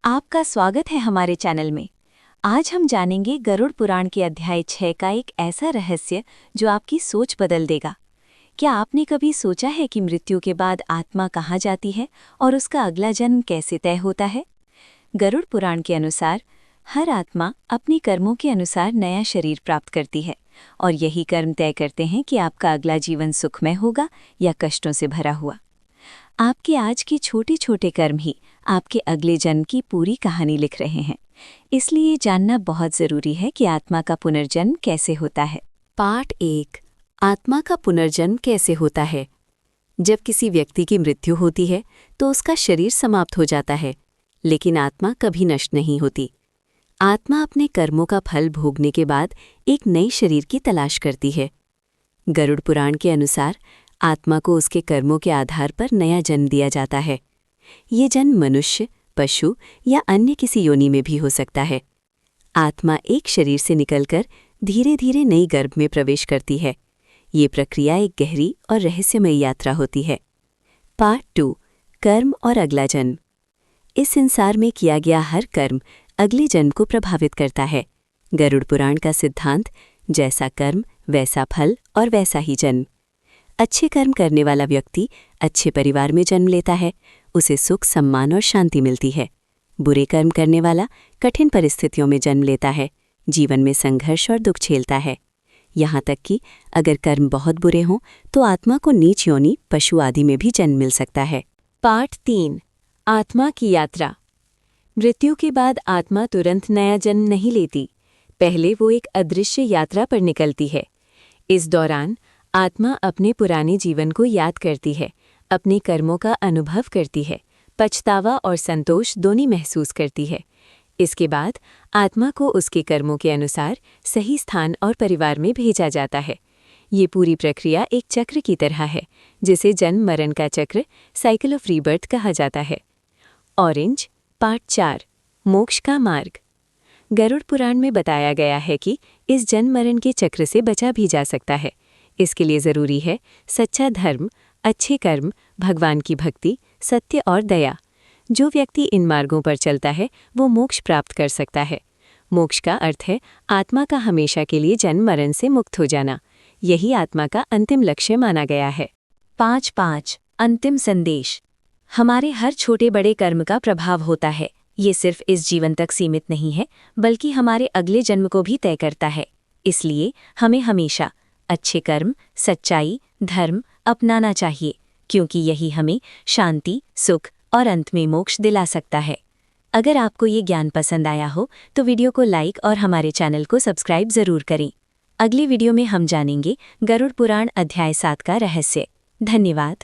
आपका स्वागत है हमारे चैनल में। आज हम जानेंगे गरुड़ पुराण के अध्याय 6 का एक ऐसा रहस्य जो आपकी सोच बदल देगा। क्या आपने कभी सोचा है कि मृत्यु के बाद आत्मा कहाँ जाती है और उसका अगला जन्म कैसे तय होता है? गरुड़ पुराण के अनुसार हर आत्मा अपने कर्मों के अनुसार नया शरीर प्राप्त करती है और यही कर्म तय करते हैं कि आपका अगला जीवन सुखमय होगा या कष्टों से भरा हुआ। आपके आज के छोटे छोटे कर्म ही आपके अगले जन्म की पूरी कहानी लिख रहे हैं। इसलिए जानना बहुत जरूरी है कि आत्मा का पुनर्जन्म कैसे होता है। पाठ 1। आत्मा का पुनर्जन्म कैसे होता है। जब किसी व्यक्ति की मृत्यु होती है तो उसका शरीर समाप्त हो जाता है, लेकिन आत्मा कभी नष्ट नहीं होती। आत्मा अपने कर्मों का फल भोगने के बाद एक नए शरीर की तलाश करती है। गरुड़ पुराण के अनुसार आत्मा को उसके कर्मों के आधार पर नया जन्म दिया जाता है। ये जन्म मनुष्य, पशु या अन्य किसी योनि में भी हो सकता है। आत्मा एक शरीर से निकलकर धीरे धीरे नई गर्भ में प्रवेश करती है। ये प्रक्रिया एक गहरी और रहस्यमयी यात्रा होती है। पार्ट 2। कर्म और अगला जन्म। इस संसार में किया गया हर कर्म अगले जन्म को प्रभावित करता है। गरुड़ पुराण का सिद्धांत, जैसा कर्म वैसा फल और वैसा ही जन्म। अच्छे कर्म करने वाला व्यक्ति अच्छे परिवार में जन्म लेता है, उसे सुख, सम्मान और शांति मिलती है। बुरे कर्म करने वाला कठिन परिस्थितियों में जन्म लेता है, जीवन में संघर्ष और दुख झेलता है। यहाँ तक कि अगर कर्म बहुत बुरे हों तो आत्मा को नीच योनि, पशु आदि में भी जन्म मिल सकता है। पार्ट 3। आत्मा की यात्रा। मृत्यु के बाद आत्मा तुरंत नया जन्म नहीं लेती। पहले वो एक अदृश्य यात्रा पर निकलती है। इस दौरान आत्मा अपने पुराने जीवन को याद करती है, अपने कर्मों का अनुभव करती है, पछतावा और संतोष दोनों महसूस करती है। इसके बाद आत्मा को उसके कर्मों के अनुसार सही स्थान और परिवार में भेजा जाता है। ये पूरी प्रक्रिया एक चक्र की तरह है, जिसे जन्म मरण का चक्र, साइकिल ऑफ रीबर्थ कहा जाता है। ऑरेंज। पार्ट 4। मोक्ष का मार्ग। गरुड़ पुराण में बताया गया है कि इस जन्म मरण के चक्र से बचा भी जा सकता है। इसके लिए ज़रूरी है सच्चा धर्म, अच्छे कर्म, भगवान की भक्ति, सत्य और दया। जो व्यक्ति इन मार्गों पर चलता है वो मोक्ष प्राप्त कर सकता है। मोक्ष का अर्थ है आत्मा का हमेशा के लिए जन्म मरण से मुक्त हो जाना। यही आत्मा का अंतिम लक्ष्य माना गया है। 5 अंतिम संदेश। हमारे हर छोटे बड़े कर्म का प्रभाव होता है। ये सिर्फ इस जीवन तक सीमित नहीं है, बल्कि हमारे अगले जन्म को भी तय करता है। इसलिए हमें हमेशा अच्छे कर्म, सच्चाई, धर्म अपनाना चाहिए, क्योंकि यही हमें शांति, सुख और अंत में मोक्ष दिला सकता है। अगर आपको ये ज्ञान पसंद आया हो तो वीडियो को लाइक और हमारे चैनल को सब्सक्राइब जरूर करें। अगली वीडियो में हम जानेंगे गरुड़ पुराण अध्याय 7 का रहस्य। धन्यवाद।